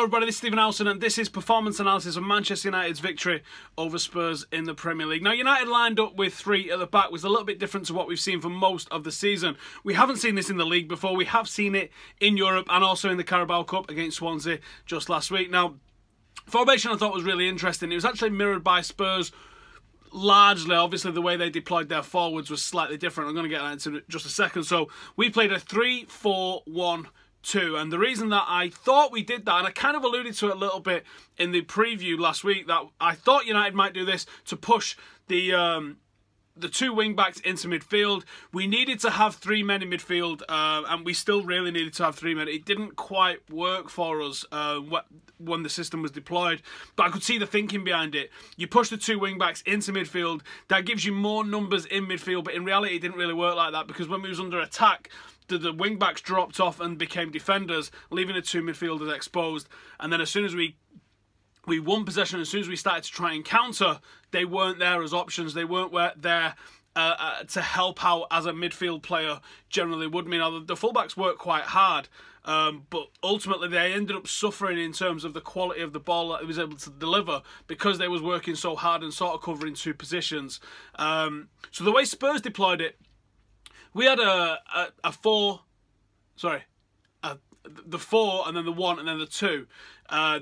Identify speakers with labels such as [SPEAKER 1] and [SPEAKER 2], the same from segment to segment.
[SPEAKER 1] Hello everybody, this is Stephen Howson and this is performance analysis of Manchester United's victory over Spurs in the Premier League. Now, United lined up with three at the back was a little bit different to what we've seen for most of the season. We haven't seen this in the league before. We have seen it in Europe and also in the Carabao Cup against Swansea just last week. Now, formation I thought was really interesting. It was actually mirrored by Spurs largely. Obviously, the way they deployed their forwards was slightly different. I'm going to get that into just a second. So, we played a 3-4-1-2, and the reason that I thought we did that, and I kind of alluded to it a little bit in the preview last week, that I thought United might do this to push the two wing-backs into midfield. We needed to have three men in midfield, and we still really needed to have three men. It didn't quite work for us when the system was deployed, but I could see the thinking behind it. You push the two wing-backs into midfield, that gives you more numbers in midfield, but in reality it didn't really work like that, because when we was under attack, the wing-backs dropped off and became defenders, leaving the two midfielders exposed, and then as soon as we won possession, as soon as we started to try and counter, they weren't there as options. They weren't there to help out as a midfield player generally would. Now, the fullbacks worked quite hard, but ultimately they ended up suffering in terms of the quality of the ball that they was able to deliver because they was working so hard and sort of covering two positions. So the way Spurs deployed it, we had the 4 and then the 1 and then the 2.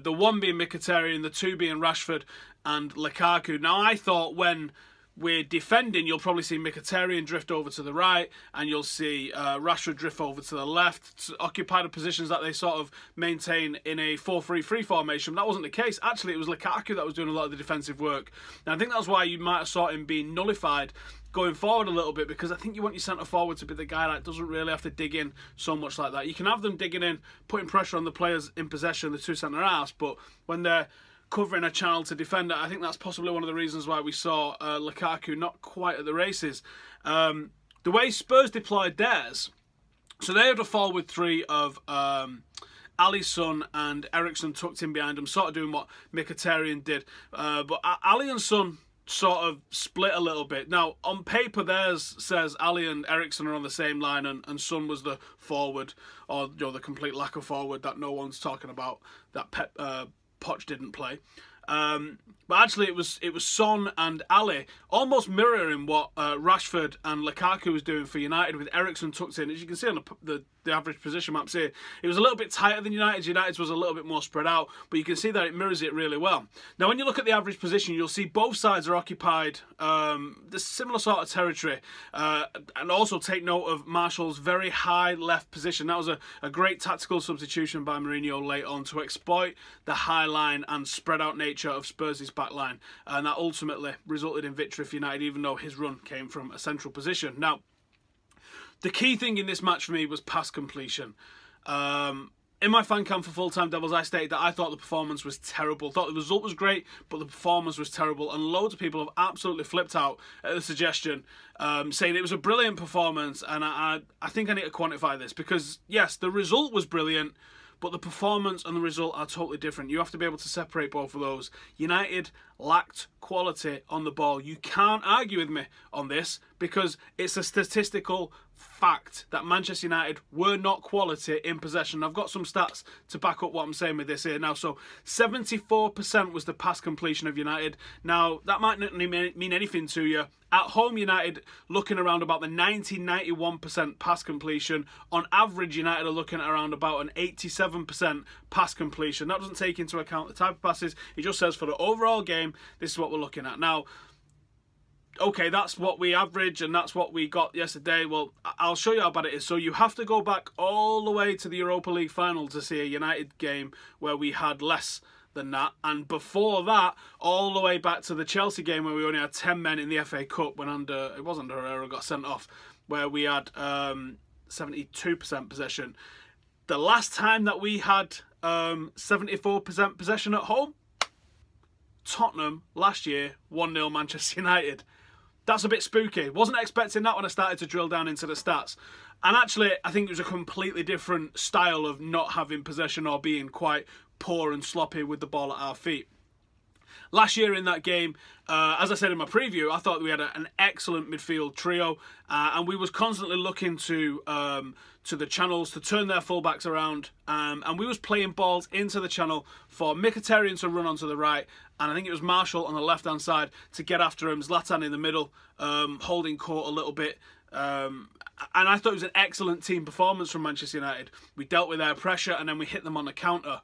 [SPEAKER 1] The 1 being Mkhitaryan, the 2 being Rashford and Lukaku. Now, I thought when we're defending, you'll probably see Mkhitaryan drift over to the right and you'll see Rashford drift over to the left to occupy the positions that they sort of maintain in a 4-3-3 formation. But that wasn't the case. Actually, it was Lukaku that was doing a lot of the defensive work. And I think that's why you might have saw him being nullified going forward a little bit, because I think you want your centre forward to be the guy that doesn't really have to dig in so much like that. You can have them digging in, putting pressure on the players in possession, the two centre halves, but when they're covering a channel to defend it, I think that's possibly one of the reasons why we saw Lukaku not quite at the races. The way Spurs deployed theirs, so they had a forward three of Ali, Son and Eriksen tucked in behind them, sort of doing what Mkhitaryan did. But Ali and Son sort of split a little bit. Now, on paper, theirs says Ali and Eriksen are on the same line, and Son was the forward, or the complete lack of forward that no one's talking about, that Poch didn't play. But actually, it was Son and Ali, almost mirroring what Rashford and Lukaku was doing for United, with Eriksen tucked in. As you can see on the average position maps here, it was a little bit tighter than United's. United's was a little bit more spread out, but you can see that it mirrors it really well. Now, when you look at the average position, you'll see both sides are occupied the similar sort of territory. And also take note of Martial's very high left position. That was a great tactical substitution by Mourinho late on to exploit the high line and spread out nature of Spurs' back line. And that ultimately resulted in victory for United, even though his run came from a central position. Now, the key thing in this match for me was pass completion. In my fan cam for Full-Time Devils, I stated that I thought the performance was terrible. Thought the result was great, but the performance was terrible. And loads of people have absolutely flipped out at the suggestion, saying it was a brilliant performance. And I think I need to quantify this, because, yes, the result was brilliant, but the performance and the result are totally different. You have to be able to separate both of those. United lacked quality on the ball. You can't argue with me on this, because it's a statistical fact that Manchester United were not quality in possession. I've got some stats to back up what I'm saying with this here now. So 74% was the pass completion of United. Now, that might not mean anything to you. At home, United looking around about the 90-91% pass completion. On average, United are looking at around about an 87% pass completion. That doesn't take into account the type of passes. It just says for the overall game, this is what we're looking at. Now, okay, that's what we average and that's what we got yesterday. Well, I'll show you how bad it is. So you have to go back all the way to the Europa League final to see a United game where we had less than that. And before that, all the way back to the Chelsea game where we only had 10 men in the FA Cup when it wasn't Herrera got sent off, where we had 72% possession. The last time that we had 74% possession at home, Tottenham last year, 1-0 Manchester United. That's a bit spooky. Wasn't expecting that when I started to drill down into the stats. And actually, I think it was a completely different style of not having possession or being quite poor and sloppy with the ball at our feet. Last year in that game, as I said in my preview, I thought we had an excellent midfield trio, and we was constantly looking to the channels to turn their fullbacks around, and we was playing balls into the channel for Mkhitaryan to run onto the right, and I think it was Marshall on the left-hand side to get after him, Zlatan in the middle, holding court a little bit. And I thought it was an excellent team performance from Manchester United. We dealt with their pressure and then we hit them on the counter.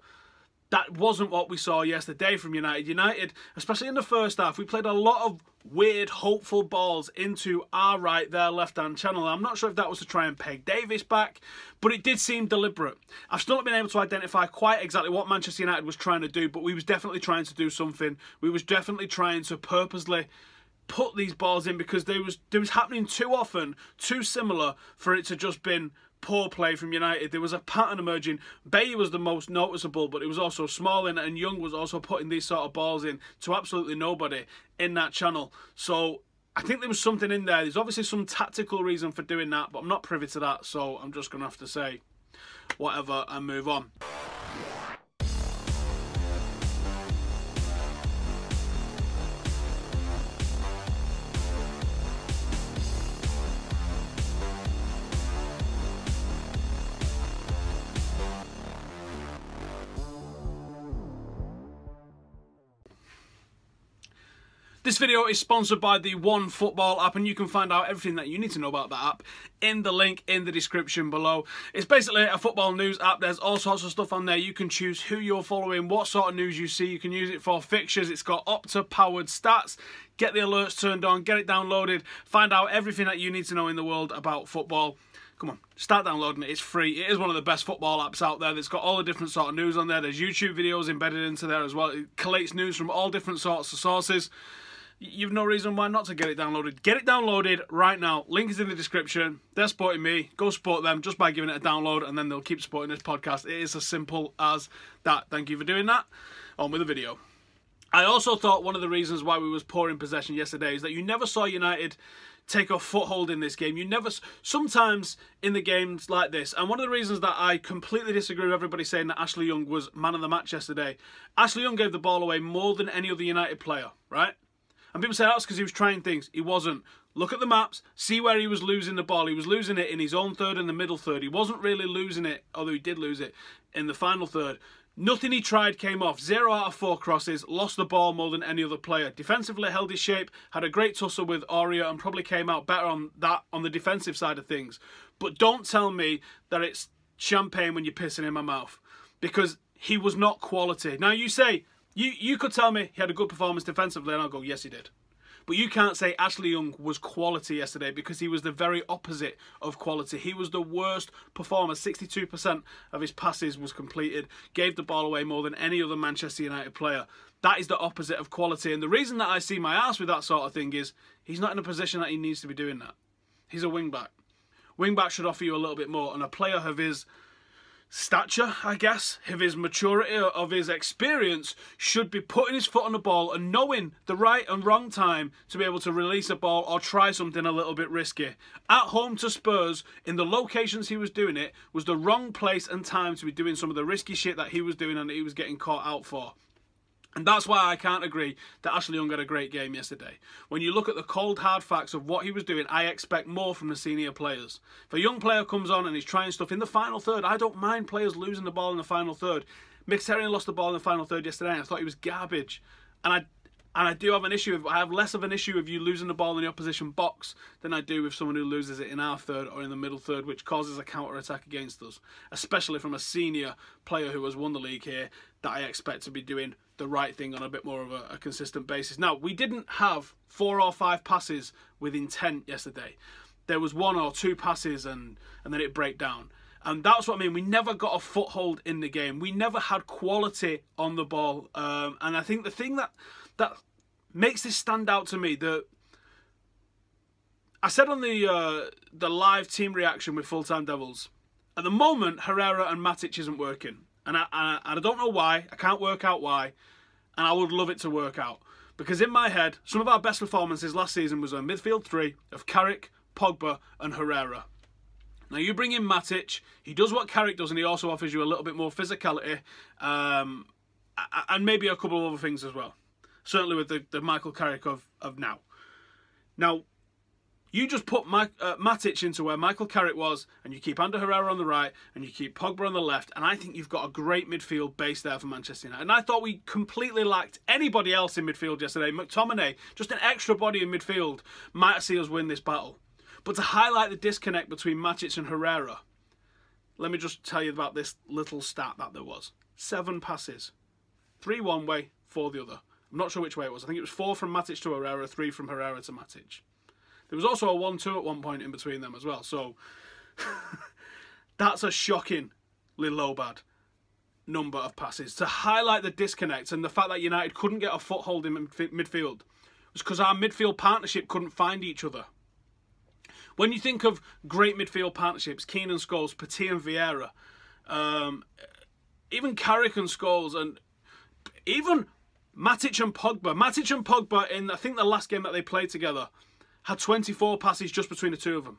[SPEAKER 1] That wasn't what we saw yesterday from United. United, especially in the first half, we played a lot of weird, hopeful balls into our right, their left-hand channel. I'm not sure if that was to try and peg Davis back, but it did seem deliberate. I've still not been able to identify quite exactly what Manchester United was trying to do, but we was definitely trying to do something. We was definitely trying to purposely put these balls in because they was happening too often, too similar for it to just been poor play from United. There was a pattern emerging. Bailly was the most noticeable, but it was also Smalling and Young was also putting these sort of balls in to absolutely nobody in that channel. So I think there was something in there. There's obviously some tactical reason for doing that, but I'm not privy to that, so I'm just going to have to say whatever and move on. This video is sponsored by the One Football app, and you can find out everything that you need to know about that app in the link in the description below. It's basically a football news app. There's all sorts of stuff on there. You can choose who you're following, what sort of news you see. You can use it for fixtures. It's got Opta-powered stats. Get the alerts turned on, get it downloaded, find out everything that you need to know in the world about football. Come on, start downloading it. It's free. It is one of the best football apps out there. It's got all the different sort of news on there. There's YouTube videos embedded into there as well. It collates news from all different sorts of sources. You've no reason why not to get it downloaded. Get it downloaded right now. Link is in the description. They're supporting me. Go support them just by giving it a download, and then they'll keep supporting this podcast. It is as simple as that. Thank you for doing that. On with the video. I also thought one of the reasons why we was poor in possession yesterday is that you never saw United take a foothold in this game. You never, sometimes in the games like this, and one of the reasons that I completely disagree with everybody saying that Ashley Young was man of the match yesterday, Ashley Young gave the ball away more than any other United player, right? And people say that's because he was trying things. He wasn't. Look at the maps. See where he was losing the ball. He was losing it in his own third and the middle third. He wasn't really losing it, although he did lose it, in the final third. Nothing he tried came off. 0 out of 4 crosses. Lost the ball more than any other player. Defensively held his shape. Had a great tussle with Aurier and probably came out better on that on the defensive side of things. But don't tell me that it's champagne when you're pissing in my mouth. Because he was not quality. Now you say, you could tell me he had a good performance defensively and I'll go, yes he did. But you can't say Ashley Young was quality yesterday because he was the very opposite of quality. He was the worst performer. 62% of his passes was completed. Gave the ball away more than any other Manchester United player. That is the opposite of quality. And the reason that I see my ass with that sort of thing is he's not in a position that he needs to be doing that. He's a wing-back. Wing-back should offer you a little bit more. And a player of his stature, I guess, of his maturity, of his experience, should be putting his foot on the ball and knowing the right and wrong time to be able to release a ball or try something a little bit risky. At home to Spurs, in the locations he was doing it, was the wrong place and time to be doing some of the risky shit that he was doing and that he was getting caught out for. And that's why I can't agree that Ashley Young had a great game yesterday. When you look at the cold, hard facts of what he was doing, I expect more from the senior players. If a young player comes on and he's trying stuff in the final third, I don't mind players losing the ball in the final third. Mkhitaryan lost the ball in the final third yesterday, and I thought he was garbage. And I do have an issue I have less of an issue with you losing the ball in the opposition box than I do with someone who loses it in our third or in the middle third, which causes a counter-attack against us. Especially from a senior player who has won the league here, that I expect to be doing the right thing on a bit more of a consistent basis. Now, we didn't have 4 or 5 passes with intent yesterday. There was 1 or 2 passes and then it broke down. And that's what I mean. We never got a foothold in the game. We never had quality on the ball. And I think the thing that makes this stand out to me, I said on the live team reaction with Full Time Devils, at the moment Herrera and Matic isn't working, and I don't know why. I can't work out why, and I would love it to work out, because in my head some of our best performances last season was a midfield 3 of Carrick, Pogba and Herrera. Now you bring in Matic, he does what Carrick does, and he also offers you a little bit more physicality, and maybe a couple of other things as well. certainly with the Michael Carrick of now. Now, you just put Matic into where Michael Carrick was, and you keep Ander Herrera on the right, and you keep Pogba on the left, and I think you've got a great midfield base there for Manchester United. And I thought we completely lacked anybody else in midfield yesterday. McTominay, just an extra body in midfield, might see us win this battle. But to highlight the disconnect between Matic and Herrera, let me just tell you about this little stat that there was. 7 passes. 3 one way, 4 the other. I'm not sure which way it was. I think it was 4 from Matic to Herrera, 3 from Herrera to Matic. There was also a 1-2 at one point in between them as well. So that's a shockingly low bad number of passes. To highlight the disconnect and the fact that United couldn't get a foothold in midfield was because our midfield partnership couldn't find each other. When you think of great midfield partnerships, Keane and Scholes, Petit and Vieira, even Carrick and Scholes, and even Matic and Pogba. Matic and Pogba, in I think the last game that they played together, had 24 passes just between the two of them.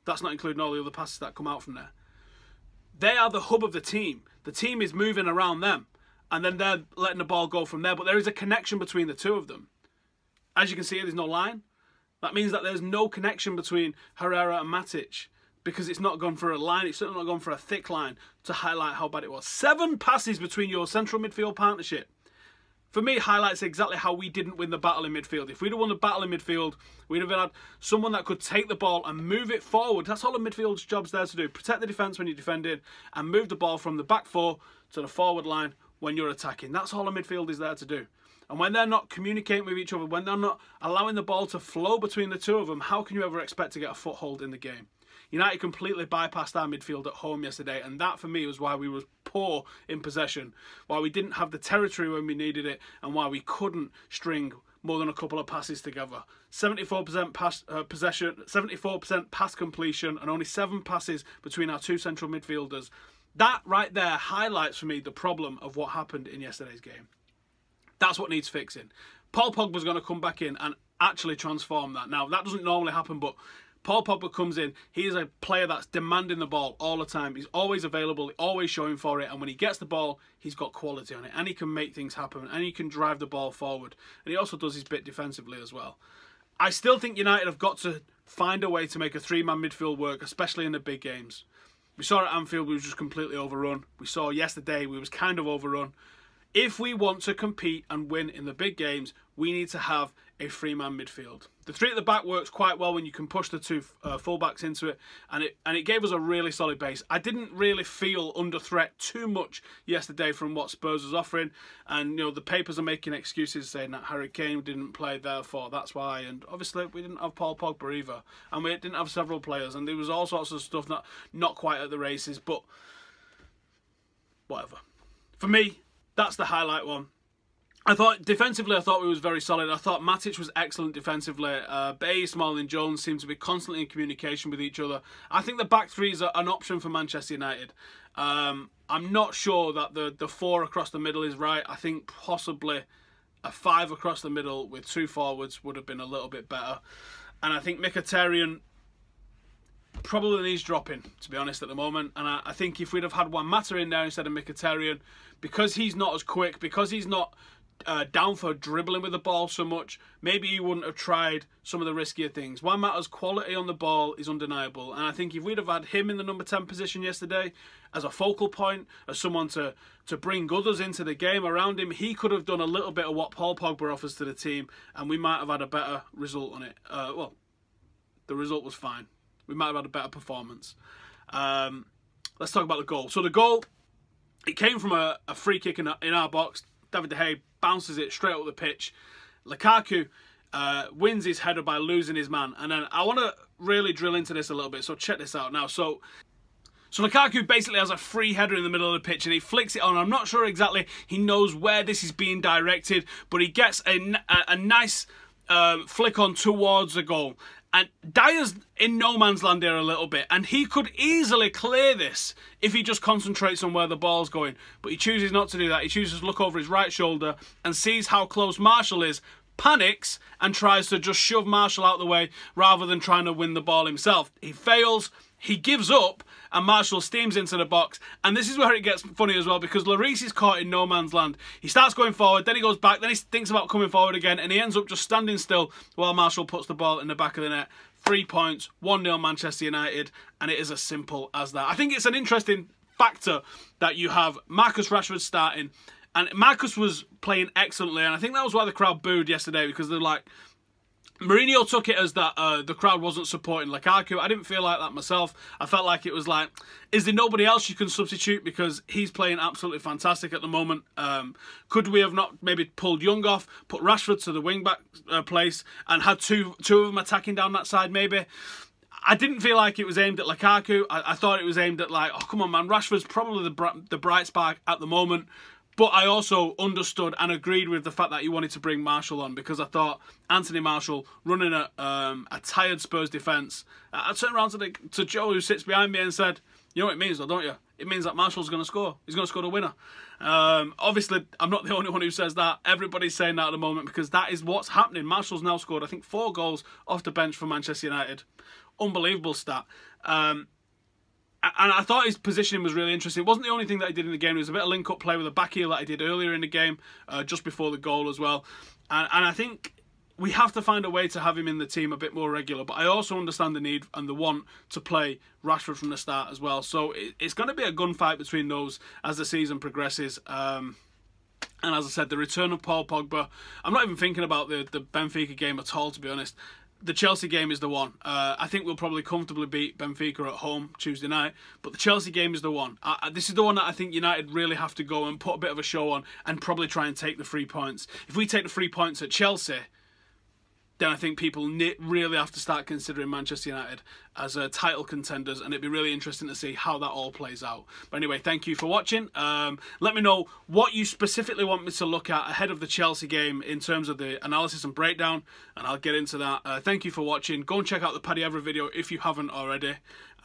[SPEAKER 1] That's not including all the other passes that come out from there. They are the hub of the team. The team is moving around them, and then they're letting the ball go from there. But there is a connection between the two of them. As you can see, there's no line. That means that there's no connection between Herrera and Matic, because it's not gone for a line. It's certainly not gone for a thick line to highlight how bad it was. 7 passes between your central midfield partnership. For me, highlights exactly how we didn't win the battle in midfield. If we'd have won the battle in midfield, we'd have had someone that could take the ball and move it forward. That's all the midfield's job's there to do. Protect the defence when you're defending and move the ball from the back 4 to the forward line when you're attacking. That's all the midfield is there to do. And when they're not communicating with each other, when they're not allowing the ball to flow between the two of them, how can you ever expect to get a foothold in the game? United completely bypassed our midfield at home yesterday, and that for me was why we were poor in possession, why we didn't have the territory when we needed it, and why we couldn't string more than a couple of passes together. 74% pass possession, 74% pass completion, and only 7 passes between our 2 central midfielders. That right there highlights for me the problem of what happened in yesterday's game. That's what needs fixing. Paul Pogba's going to come back in and actually transform that. Now, that doesn't normally happen, but Paul Pogba comes in. He is a player that's demanding the ball all the time. He's always available, always showing for it. And when he gets the ball, he's got quality on it. And he can make things happen. And he can drive the ball forward. And he also does his bit defensively as well. I still think United have got to find a way to make a 3-man midfield work, especially in the big games. We saw at Anfield, we was just completely overrun. We saw yesterday, we was kind of overrun. If we want to compete and win in the big games, we need to have a 3-man midfield. The 3 at the back works quite well when you can push the 2 fullbacks into it, and it gave us a really solid base. I didn't really feel under threat too much yesterday from what Spurs was offering, and you know the papers are making excuses saying that Harry Kane didn't play, therefore that's why. And obviously we didn't have Paul Pogba either, and we didn't have several players, and there was all sorts of stuff not quite at the races, but whatever. For me, that's the highlight one. I thought defensively, we was very solid. I thought Matic was excellent defensively. Bailly, Smalling, and Jones seemed to be constantly in communication with each other. I think the back 3 is an option for Manchester United. I'm not sure that the 4 across the middle is right. I think possibly a 5 across the middle with 2 forwards would have been a little bit better. And I think Mkhitaryan probably needs dropping, to be honest, at the moment. And I think if we'd have had Juan Mata in there instead of Mkhitaryan, because he's not as quick, because he's not down for dribbling with the ball so much, maybe he wouldn't have tried some of the riskier things. Juan Mata's quality on the ball is undeniable, and I think if we'd have had him in the number 10 position yesterday as a focal point, as someone to bring others into the game around him, he could have done a little bit of what Paul Pogba offers to the team, and we might have had a better result on it. Well, the result was fine. We might have had a better performance. Let's talk about the goal. So the goal, it came from a free kick in our box. David De Gea bounces it straight up the pitch. Lukaku wins his header by losing his man. And then I want to really drill into this a little bit. So check this out now. So Lukaku basically has a free header in the middle of the pitch and he flicks it on. I'm not sure exactly he knows where this is being directed, but he gets a nice flick on towards the goal. And Dyer's in no man's land here a little bit, and he could easily clear this if he just concentrates on where the ball's going. But he chooses not to do that. He chooses to look over his right shoulder and sees how close Marshall is, panics, and tries to just shove Marshall out the way rather than trying to win the ball himself. He fails, He gives up, and Marshall steams into the box. And this is where it gets funny as well, because Lloris is caught in no man's land. He starts going forward, then he goes back, then he thinks about coming forward again, and he ends up just standing still while Marshall puts the ball in the back of the net. 3 points, 1-0 Manchester United, and it is as simple as that. I think it's an interesting factor that you have Marcus Rashford starting, and Marcus was playing excellently, and I think that was why the crowd booed yesterday, because they're like, Mourinho took it as that the crowd wasn't supporting Lukaku. I didn't feel like that myself. I felt like it was like, is there nobody else you can substitute, because he's playing absolutely fantastic at the moment? Could we have not maybe pulled Young off, put Rashford to the wing-back place, and had two of them attacking down that side maybe? I didn't feel like it was aimed at Lukaku. I thought it was aimed at like, oh, come on, man, Rashford's probably the bright spark at the moment. But I also understood and agreed with the fact that he wanted to bring Marshall on, because I thought Anthony Marshall running a tired Spurs defence. I turned around to Joe, who sits behind me, and said, you know what it means though, don't you? It means that Marshall's going to score. He's going to score the winner. Obviously, I'm not the only one who says that. Everybody's saying that at the moment, because that is what's happening. Marshall's now scored, I think, 4 goals off the bench for Manchester United. Unbelievable stat. And I thought his positioning was really interesting. It wasn't the only thing that he did in the game. There was a bit of link-up play with a back heel that he did earlier in the game, just before the goal as well. And I think we have to find a way to have him in the team a bit more regular. But I also understand the need and the want to play Rashford from the start as well. So it's going to be a gunfight between those as the season progresses. And as I said, the return of Paul Pogba. I'm not even thinking about the Benfica game at all, to be honest. The Chelsea game is the one. I think we'll probably comfortably beat Benfica at home Tuesday night, but the Chelsea game is the one. This is the one that I think United really have to go and put a bit of a show on and probably try and take the 3 points. If we take the 3 points at Chelsea, then I think people really have to start considering Manchester United as title contenders, and it'd be really interesting to see how that all plays out. But anyway, thank you for watching. Let me know what you specifically want me to look at ahead of the Chelsea game in terms of the analysis and breakdown, and I'll get into that. Thank you for watching. Go and check out the Paddy Evra video if you haven't already.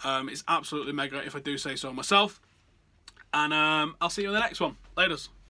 [SPEAKER 1] It's absolutely mega, if I do say so myself. And I'll see you in the next one. Laters.